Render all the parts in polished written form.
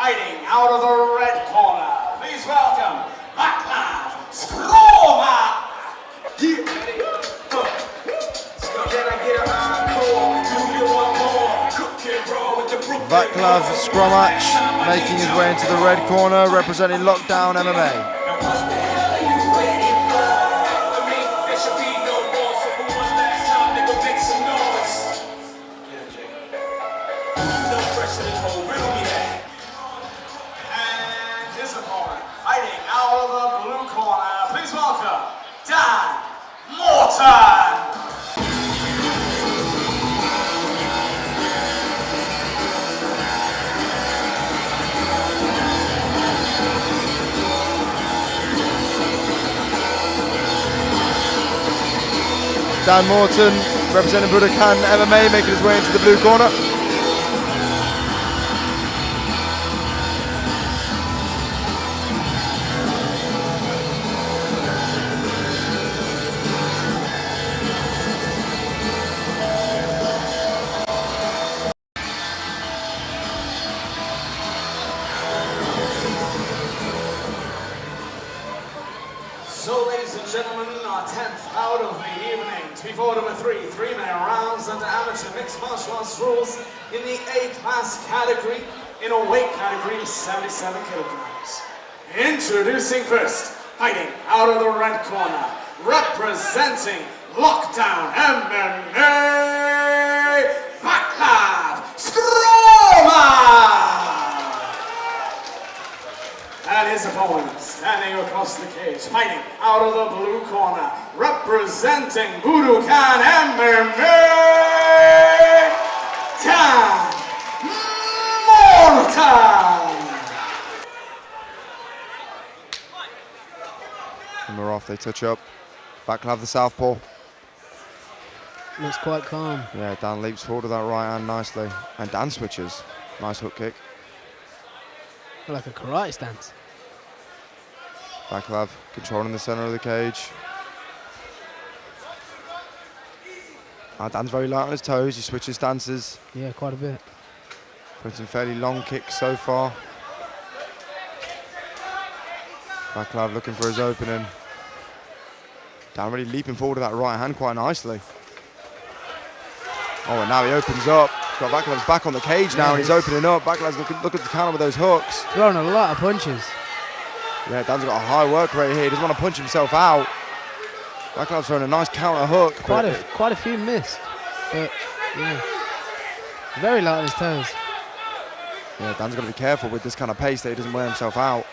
fighting out of the red corner. Please welcome Vaglav, Skromach. Get ready. Can I get an encore? Do you want more? Cook and roll with the Brooklyn. Vaglav Skromach making his way into the red corner, representing Lockdown MMA. Fighting out of the blue corner, please welcome Moreton. Dan Moreton, representing Budokan MMA, making his way into the blue corner. So, ladies and gentlemen, our 10th bout of the evening, to be fought over three-minute rounds under amateur mixed martial arts rules in the A-class category, in a weight category of 77 kilograms. Introducing first, fighting out of the red corner, representing Lockdown MMA, Vaglav Skromach! And his opponent, standing across the cage, fighting out of the blue corner, representing Budokan MMA, Dan Moreton! And we're off, they touch up. Vaglav the southpaw. Looks quite calm. Yeah, Dan leaps forward with that right hand nicely. And Dan switches. Nice hook kick. Like a karate stance. Vaglav controlling the center of the cage. Dan's very light on his toes, he switches stances. Yeah, quite a bit. Put some fairly long kicks so far. Vaglav looking for his opening. Dan really leaping forward with that right hand quite nicely. Oh, and now he opens up. Got Vaglav's back on the cage now, and he's opening up. Vaglav's looking to counter with those hooks. Throwing a lot of punches. Yeah, Dan's got a high work rate here. He doesn't want to punch himself out. Vaglav's throwing a nice counter hook. Quite a few missed, but yeah, very light on his toes. Yeah, Dan's got to be careful with this kind of pace that he doesn't wear himself out.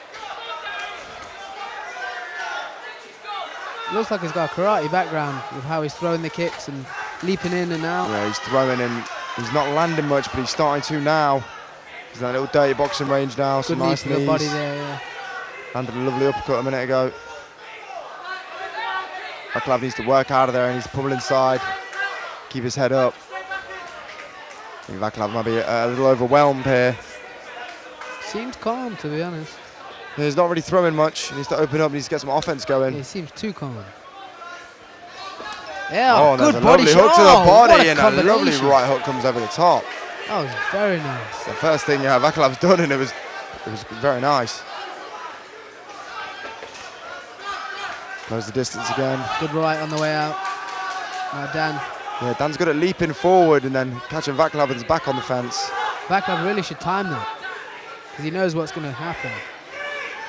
Looks like he's got a karate background with how he's throwing the kicks and leaping in and out. Yeah, he's throwing in. He's not landing much, but he's starting to now. He's in that little dirty boxing range now. Some nice knees. Good body there, yeah. Landed a lovely uppercut a minute ago. Vaglav needs to work out of there and he's pummel inside. Keep his head up. I think Vaglav might be a little overwhelmed here. Seems calm, to be honest. He's not really throwing much. He needs to open up and needs to get some offense going. Yeah, he seems too calm. Yeah, oh, good there's a body lovely shot. hook to the body and a lovely combination. right hook comes over the top. That was very nice. It's the first thing Vaglav's done and it was very nice. Close the distance again. Good right on the way out. Dan. Yeah, Dan's good at leaping forward and then catching Vaglav with his back on the fence. Vaglav really should time that because he knows what's going to happen.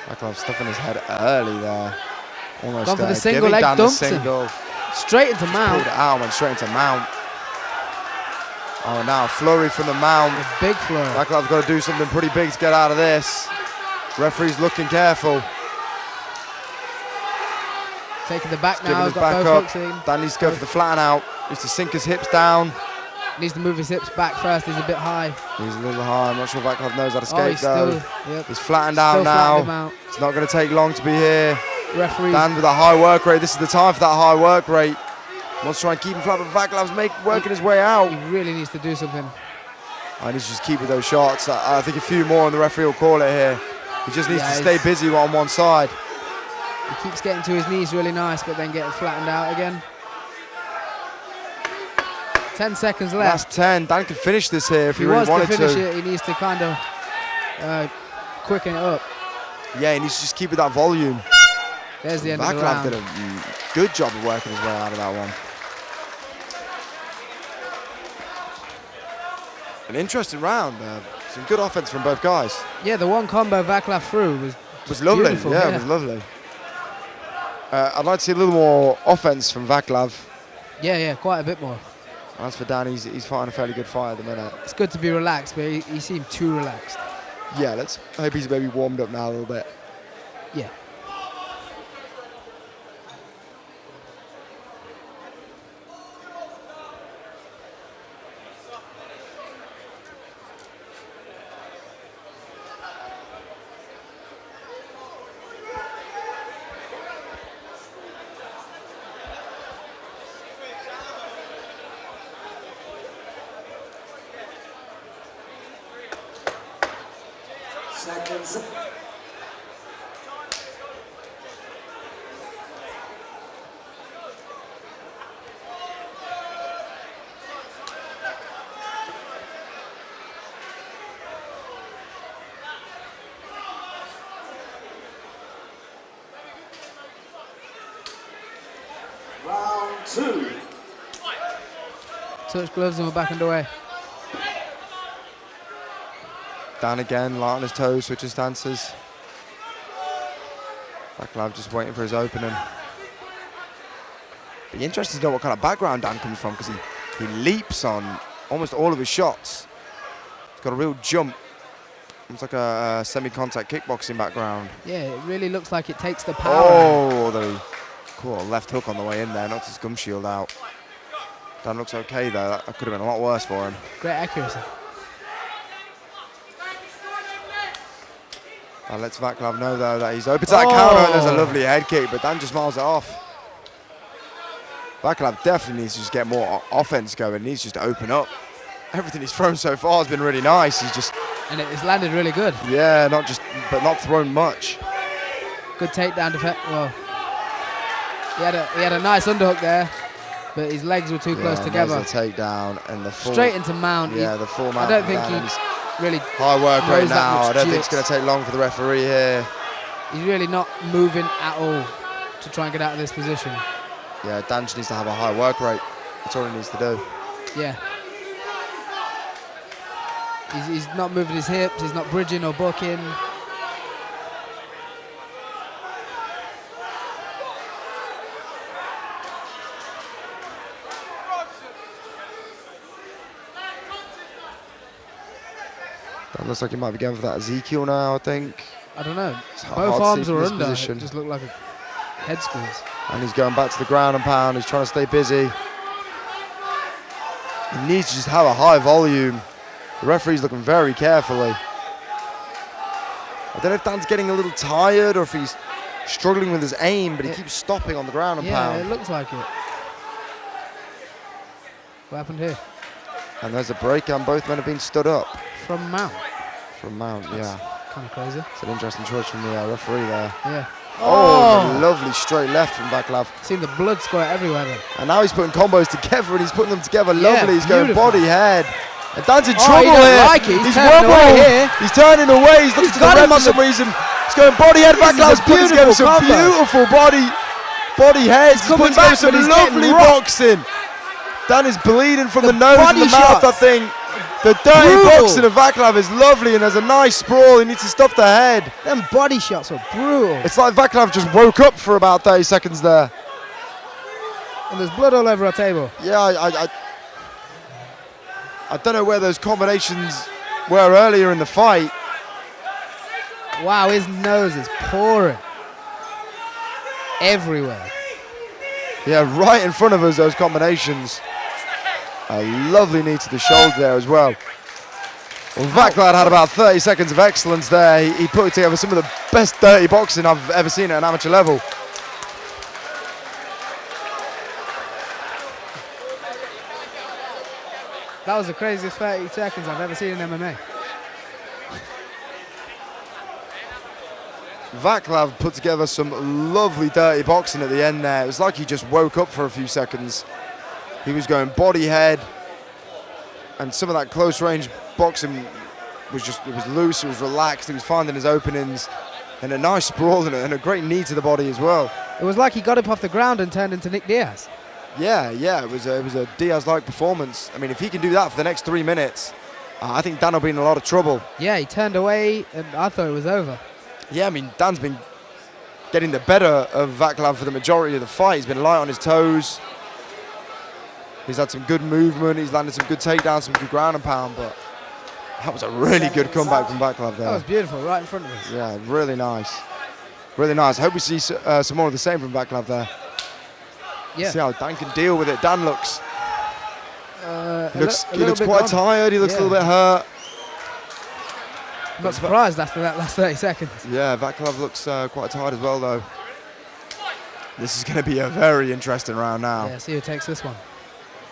Vaglav stuffing his head early there. Almost gone for the single leg Dan single. Straight into mount. Pulled it out, went straight into mount. Oh, now flurry from the mount. A big flurry. Vaglav's got to do something pretty big to get out of this. Referee's looking careful. Taking the back Just now. He's got both hooks hooks in. Dan needs to go for the flatten out. Needs to sink his hips down. Needs to move his hips back first. He's a bit high. He's a little high. I'm not sure Vaglav knows how to skate he's though. still, yep. He's flattened out now. It's not going to take long to be here. Referee. Dan with a high work rate. This is the time for that high work rate. Wants to try and keep him flat, but Vaglav's working his way out. He really needs to do something. I need to just keep with those shots. I think a few more and the referee will call it here. He just needs to stay busy on one side. He keeps getting to his knees really nice, but then getting flattened out again. 10 seconds left. Last 10. Dan can finish this here if he really wants wanted to. Finish it, he needs to kind of quicken it up. Yeah, he needs to just keep it that volume. There's the end of the Vaglav round. did a good job of working his way out of that one. An interesting round. Some good offense from both guys. Yeah, the one combo Vaglav threw was lovely. beautiful, Yeah, it was lovely. I'd like to see a little more offense from Vaglav. Yeah, quite a bit more. As for Dan, he's fighting a fairly good fight at the minute. It's good to be relaxed, but he seemed too relaxed. Yeah, let's hope he's maybe warmed up now a little bit. Yeah. Seconds. Round 2. Touch gloves and we're back underway. Dan again, light on his toes, switching stances. Vaglav just waiting for his opening. Be interesting to know what kind of background Dan comes from, because he leaps on almost all of his shots. He's got a real jump. It's like a semi-contact kickboxing background. Yeah, it really looks like it takes the power. Oh, although he caught a left hook on the way in there, knocked his gum shield out. Dan looks okay though, that could have been a lot worse for him. Great accuracy. That lets Vaglav know though that he's open to that counter, and there's a lovely head kick, but Dan just miles it off. Vaglav definitely needs to just get more offense going. He needs just to open up. Everything he's thrown so far has been really nice. He's just... And it's landed really good. Yeah, but not thrown much. Good takedown defense. Well, he had a nice underhook there, but his legs were too close together. There's a takedown and the full... Straight into mount. Yeah, the full mount. I don't think he's really... High work rate now. I don't think jiu. it's going to take long for the referee here. He's really not moving at all to try and get out of this position. Yeah, Dan just needs to have a high work rate. That's all he needs to do. Yeah. He's not moving his hips, he's not bridging or bucking. That looks like he might be going for that Ezekiel now, I think. I don't know. Hard Both to arms see are from this under. position. It just looked like a head squeeze. And he's going back to the ground and pound. He's trying to stay busy. He needs to just have a high volume. The referee's looking very carefully. I don't know if Dan's getting a little tired or if he's struggling with his aim, but he keeps stopping on the ground and pound. Yeah, it looks like it. What happened here? And there's a break, and both men have been stood up. From mount. From mount, yeah. Kind of crazy. It's an interesting choice from the referee there. Yeah. Oh, lovely straight left from Vaglav. Seen the blood squirt everywhere then. And now he's putting combos together, and he's putting them together lovely. He's going beautiful. body, head. And Dan's in Oh, trouble he don't here. like it. He's turning wobbled. away here. He's turning away. He's looking to the got ref him for on some the- reason. He's going body head. This is a Vaglav's putting together some beautiful combo. beautiful body heads. He's coming putting together back, some but he's lovely getting rocked. boxing. Dan is bleeding from the nose and body the mouth, shots. I think. The dirty Brutal. boxing of Vaglav is lovely, and there's a nice sprawl. He needs to stuff the head. Them body shots are brutal. It's like Vaglav just woke up for about 30 seconds there. And there's blood all over our table. Yeah, I don't know where those combinations were earlier in the fight. Wow, his nose is pouring. Everywhere. Yeah, right in front of us, those combinations. A lovely knee to the shoulder there as well. Well, Vaglav had about 30 seconds of excellence there. He put together some of the best dirty boxing I've ever seen at an amateur level. That was the craziest 30 seconds I've ever seen in MMA. Vaglav put together some lovely dirty boxing at the end there. It was like he just woke up for a few seconds. He was going body head, and some of that close range boxing was loose, it was relaxed, he was finding his openings, and a nice sprawl and a great knee to the body as well. It was like he got up off the ground and turned into Nick Diaz. Yeah, it was a Diaz-like performance. I mean, if he can do that for the next 3 minutes, I think Dan will be in a lot of trouble. Yeah, he turned away, and I thought it was over. Yeah, I mean, Dan's been getting the better of Vaglav for the majority of the fight. He's been light on his toes. He's had some good movement. He's landed some good takedowns, some good ground and pound, but that was a really good comeback from Vaglav there. That was beautiful, right in front of us. Yeah, really nice. Really nice. I hope we see some more of the same from Vaglav there. Yeah. See how Dan can deal with it. Dan looks he looks quite tired. He looks a little bit hurt. I'm not surprised after that last 30 seconds. Yeah, Vaglav looks quite tired as well, though. This is going to be a very interesting round now. Yeah, see who takes this one.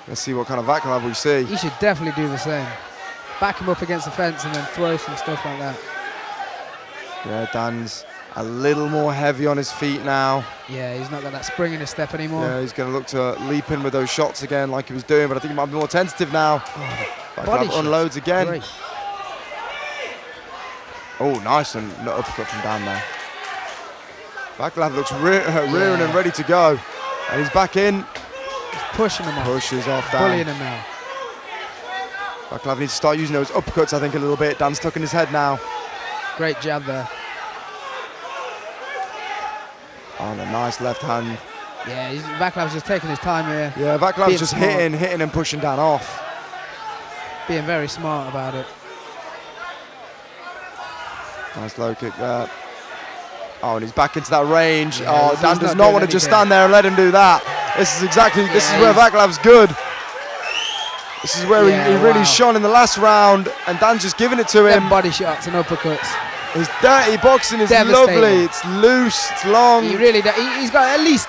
Let's see what kind of Vaglav we see. He should definitely do the same. Back him up against the fence and then throw some stuff like that. Yeah, Dan's a little more heavy on his feet now. Yeah, he's not got that spring in his step anymore. Yeah, he's going to look to leap in with those shots again like he was doing, but I think he might be more tentative now. Vaglav unloads again. Great. Oh, nice and uppercut from Dan there. Vaglav looks rearing and ready to go. And he's back in. He's pushing him off. Pushes off Dan. Bullying him now. Vaglav needs to start using those uppercuts, I think, a little bit. Dan's stuck in his head now. Great jab there. Oh, and a nice left hand. Yeah, Vaglav's just taking his time here. Yeah, Vaglav's just hitting and pushing Dan off. Being very smart about it. Nice low kick there. Oh, and he's back into that range. Yeah, Dan does not want to just stand there and let him do that. This is where Vaglav's good. This is where he really shone in the last round, and Dan's just giving it to him. Them body shots and uppercuts. His dirty boxing is lovely. It's loose, it's long. He really does. He's got at least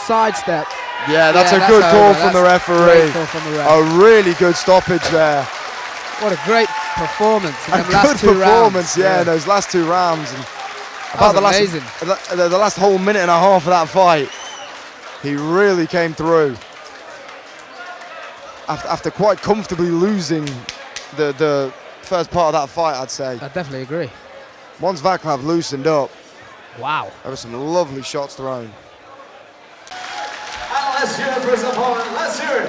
sidestep. Yeah, that's a good call from the referee. A really good stoppage there. What a great performance in them last two rounds. Good performance, yeah, those last 2 rounds. And about the last whole minute and a half of that fight, he really came through. After quite comfortably losing the first part of that fight, I'd say. I definitely agree. Once Vaglav loosened up, wow, there were some lovely shots thrown. And let's hear it for his opponent. Let's hear